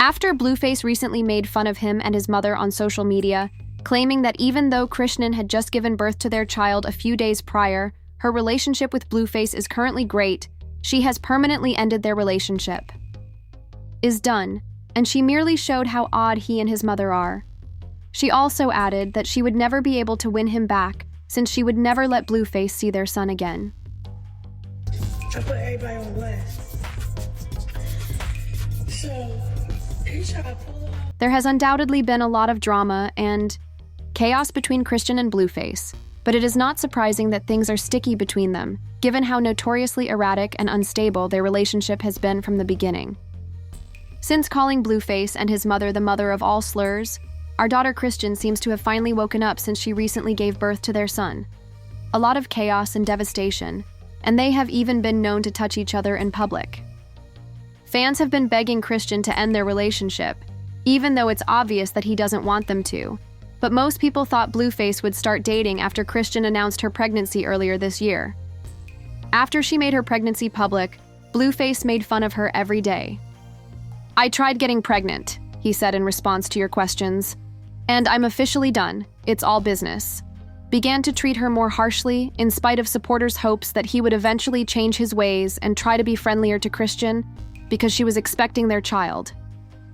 After Blueface recently made fun of him and his mother on social media, claiming that even though Chrisean had just given birth to their child a few days prior, her relationship with Blueface is currently great, she has permanently ended their relationship. Is done, and she merely showed how odd he and his mother are. She also added that she would never be able to win him back, since she would never let Blueface see their son again. I put everybody on blast. So, he tried to pull up. There has undoubtedly been a lot of drama and chaos between Chrisean and Blueface, but it is not surprising that things are sticky between them, given how notoriously erratic and unstable their relationship has been from the beginning. Since calling Blueface and his mother the mother of all slurs, our daughter Chrisean seems to have finally woken up since she recently gave birth to their son. A lot of chaos and devastation, and they have even been known to touch each other in public. Fans have been begging Chrisean to end their relationship, even though it's obvious that he doesn't want them to. But most people thought Blueface would start dating after Chrisean announced her pregnancy earlier this year. After she made her pregnancy public, Blueface made fun of her every day. "I tried getting pregnant," he said in response to your questions, "and I'm officially done. It's all business." Began to treat her more harshly in spite of supporters' hopes that he would eventually change his ways and try to be friendlier to Chrisean because she was expecting their child.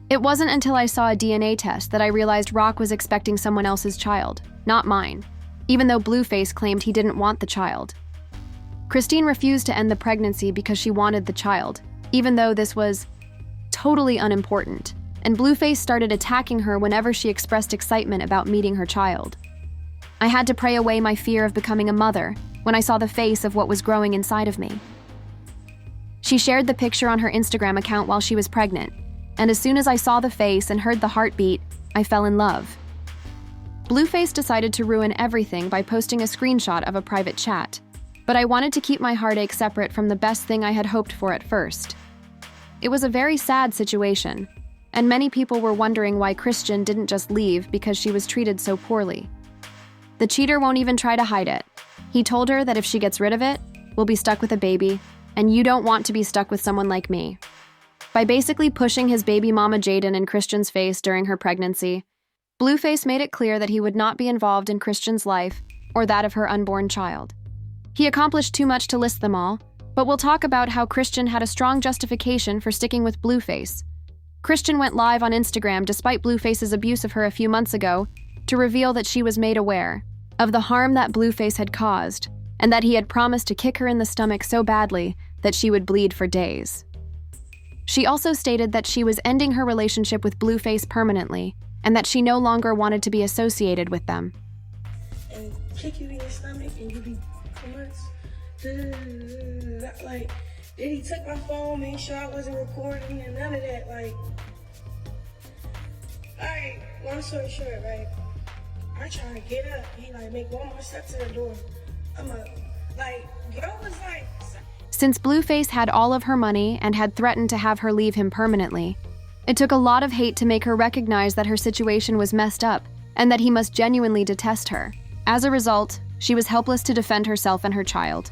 It wasn't until I saw a DNA test that I realized Rock was expecting someone else's child, not mine, even though Blueface claimed he didn't want the child. Chrisean refused to end the pregnancy because she wanted the child, even though this was totally unimportant, and Blueface started attacking her whenever she expressed excitement about meeting her child. I had to pray away my fear of becoming a mother when I saw the face of what was growing inside of me. She shared the picture on her Instagram account while she was pregnant, and as soon as I saw the face and heard the heartbeat, I fell in love. Blueface decided to ruin everything by posting a screenshot of a private chat, but I wanted to keep my heartache separate from the best thing I had hoped for at first. It was a very sad situation, and many people were wondering why Chrisean didn't just leave because she was treated so poorly. The cheater won't even try to hide it. He told her that if she gets rid of it, we'll be stuck with a baby, and you don't want to be stuck with someone like me. By basically pushing his baby mama Jaden in Chrisean's face during her pregnancy, Blueface made it clear that he would not be involved in Chrisean's life or that of her unborn child. He accomplished too much to list them all, but we'll talk about how Chrisean had a strong justification for sticking with Blueface. Chrisean went live on Instagram despite Blueface's abuse of her a few months ago to reveal that she was made aware of the harm that Blueface had caused and that he had promised to kick her in the stomach so badly that she would bleed for days. She also stated that she was ending her relationship with Blueface permanently and that she no longer wanted to be associated with them. And kick you in your stomach and you be like, then he took my phone, made sure I wasn't recording and none of that, like. Alright, long story short, right? I trying to get up, he like make one more step to the door. I'm up. Like, girl was like. Since Blueface had all of her money and had threatened to have her leave him permanently, it took a lot of hate to make her recognize that her situation was messed up and that he must genuinely detest her. As a result, she was helpless to defend herself and her child.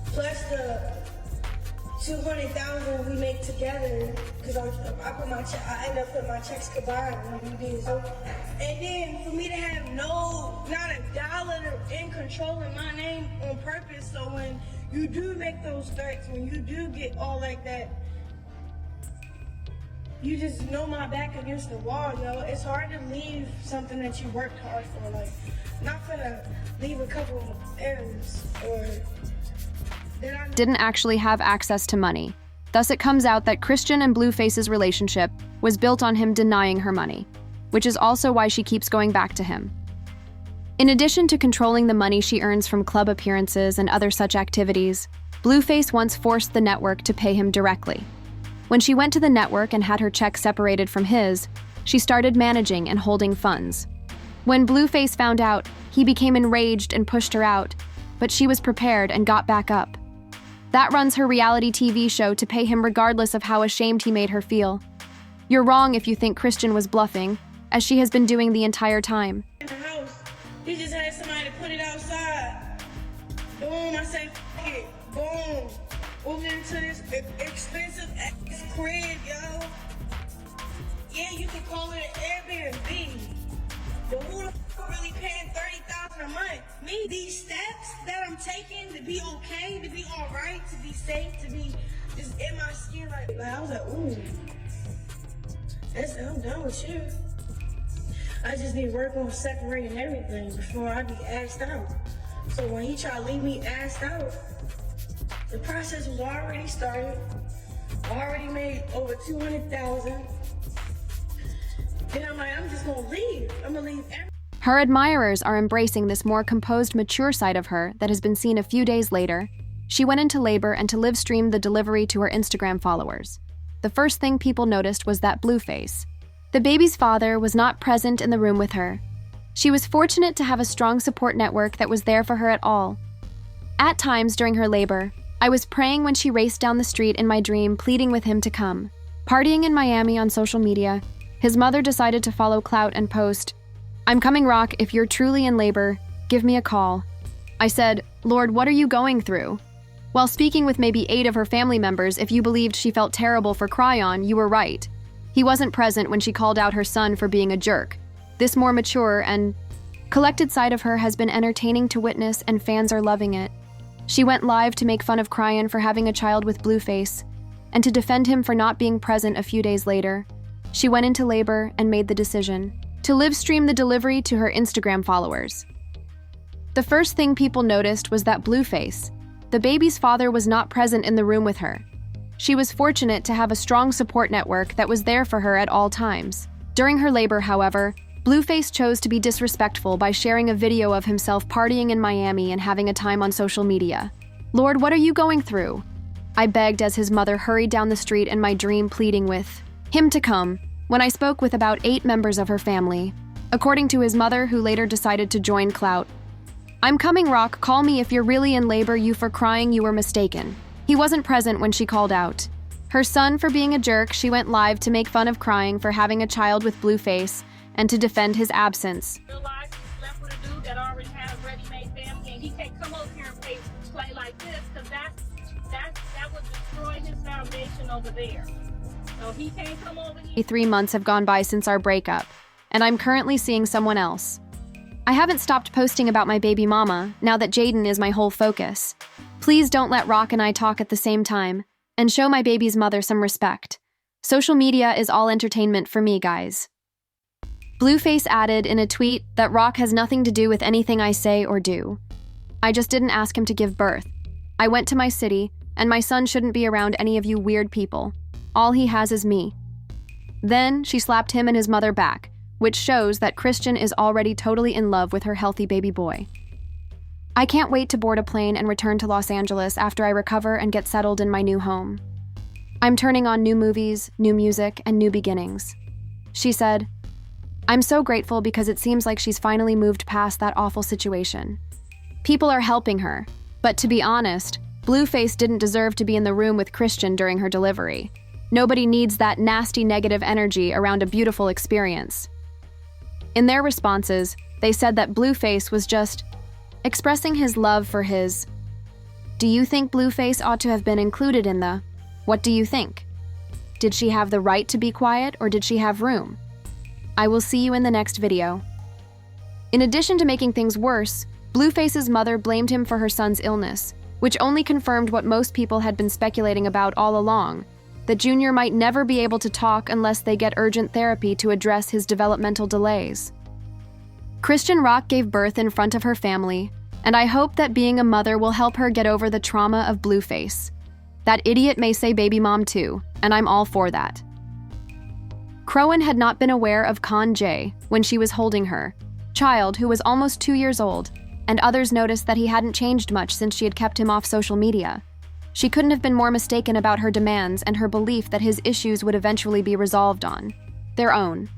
Plus the 200,000 we make together, because I end up putting my checks combined when we did so. And then for me to have not a dollar in control in my name on purpose, so when you do make those threats, when you do get all like that, you just know my back against the wall, yo. It's hard to leave something that you worked hard for, like, not gonna leave a couple of errands or didn't actually have access to money. Thus it comes out that Chrisean and Blueface's relationship was built on him denying her money, which is also why she keeps going back to him. In addition to controlling the money she earns from club appearances and other such activities, Blueface once forced the network to pay him directly. When she went to the network and had her check separated from his, she started managing and holding funds. When Blueface found out, he became enraged and pushed her out, but she was prepared and got back up. That runs her reality TV show to pay him regardless of how ashamed he made her feel. You're wrong if you think Chrisean was bluffing, as she has been doing the entire time. In the house, he just had somebody to put it outside. Boom, I said, f it. Boom. Moved into this expensive crib, yo. call it an Airbnb. But who the f really paying $30,000 a month? Me. These steps that I'm taking to be okay, to be all right, to be safe, to be just in my skin, like I was like, ooh, I'm done with you. I just need to work on separating everything before I be asked out. So when he tried to leave me asked out, the process was already started. Already made over $200,000. Then I'm like, I'm just gonna leave. I'm gonna leave everything. Her admirers are embracing this more composed, mature side of her that has been seen a few days later. She went into labor and to live stream the delivery to her Instagram followers. The first thing people noticed was that Blueface. The baby's father was not present in the room with her. She was fortunate to have a strong support network that was there for her at all. At times during her labor, I was praying when she raced down the street in my dream, pleading with him to come. Partying in Miami on social media, his mother decided to follow clout and post, "I'm coming, Rock, if you're truly in labor, give me a call." I said, "Lord, what are you going through?" While speaking with maybe 8 of her family members, if you believed she felt terrible for Chrisean, you were right. He wasn't present when she called out her son for being a jerk. This more mature and collected side of her has been entertaining to witness, and fans are loving it. She went live to make fun of Chrisean for having a child with Blueface, and to defend him for not being present a few days later. She went into labor and made the decision to live stream the delivery to her Instagram followers. The first thing people noticed was that Blueface, the baby's father, was not present in the room with her. She was fortunate to have a strong support network that was there for her at all times. During her labor, however, Blueface chose to be disrespectful by sharing a video of himself partying in Miami and having a time on social media. "Lord, what are you going through?" I begged as his mother hurried down the street in my dream, pleading with him to come, when I spoke with about 8 members of her family. According to his mother, who later decided to join clout, "I'm coming, Rock, call me if you're really in labor, you for crying, you were mistaken." He wasn't present when she called out her son for being a jerk. She went live to make fun of Chrisean for having a child with Blueface and to defend his absence. Realize he's left with a dude that already has a ready-made family, and he can't come over here and play like this, because that would destroy his foundation over there. So he can't come over here. 3 months have gone by since our breakup, and I'm currently seeing someone else. I haven't stopped posting about my baby mama, now that Jaden is my whole focus. Please don't let Rock and I talk at the same time, and show my baby's mother some respect. Social media is all entertainment for me, guys. Blueface added in a tweet that Rock has nothing to do with anything I say or do. I just didn't ask him to give birth. I went to my city, and my son shouldn't be around any of you weird people. All he has is me. Then she slapped him and his mother back, which shows that Chrisean is already totally in love with her healthy baby boy. I can't wait to board a plane and return to Los Angeles after I recover and get settled in my new home. I'm turning on new movies, new music, and new beginnings. She said, "I'm so grateful because it seems like she's finally moved past that awful situation. People are helping her, but to be honest, Blueface didn't deserve to be in the room with Chrisean during her delivery. Nobody needs that nasty negative energy around a beautiful experience." In their responses, they said that Blueface was just expressing his love for his. Do you think Blueface ought to have been included in the? What do you think? Did she have the right to be quiet, or did she have room? I will see you in the next video. In addition to making things worse, Blueface's mother blamed him for her son's illness, which only confirmed what most people had been speculating about all along, that Junior might never be able to talk unless they get urgent therapy to address his developmental delays. Chrisean Rock gave birth in front of her family, and I hope that being a mother will help her get over the trauma of Blueface. That idiot may say baby mom too, and I'm all for that. Chrisean had not been aware of Con J when she was holding her child, who was almost 2 years old, and others noticed that he hadn't changed much since she had kept him off social media. She couldn't have been more mistaken about her demands and her belief that his issues would eventually be resolved on their own.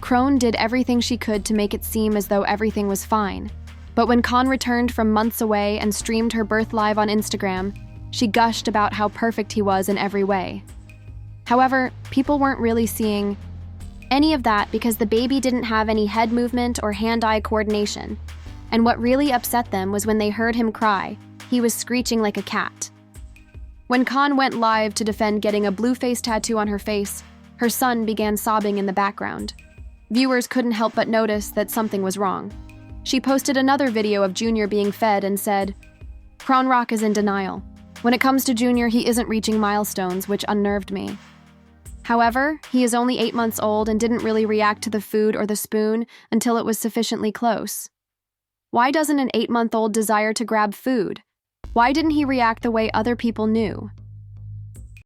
Chrisean did everything she could to make it seem as though everything was fine, but when Con returned from months away and streamed her birth live on Instagram, she gushed about how perfect he was in every way. However, people weren't really seeing any of that because the baby didn't have any head movement or hand-eye coordination, and what really upset them was when they heard him cry. He was screeching like a cat. When Con went live to defend getting a Blueface tattoo on her face, Her son began sobbing in the background. Viewers couldn't help but notice that something was wrong. She posted another video of Junior being fed and said, "Chrisean Rock is in denial. When it comes to Junior, he isn't reaching milestones, which unnerved me." However, he is only 8 months old and didn't really react to the food or the spoon until it was sufficiently close. Why doesn't an 8-month-old desire to grab food? Why didn't he react the way other people knew?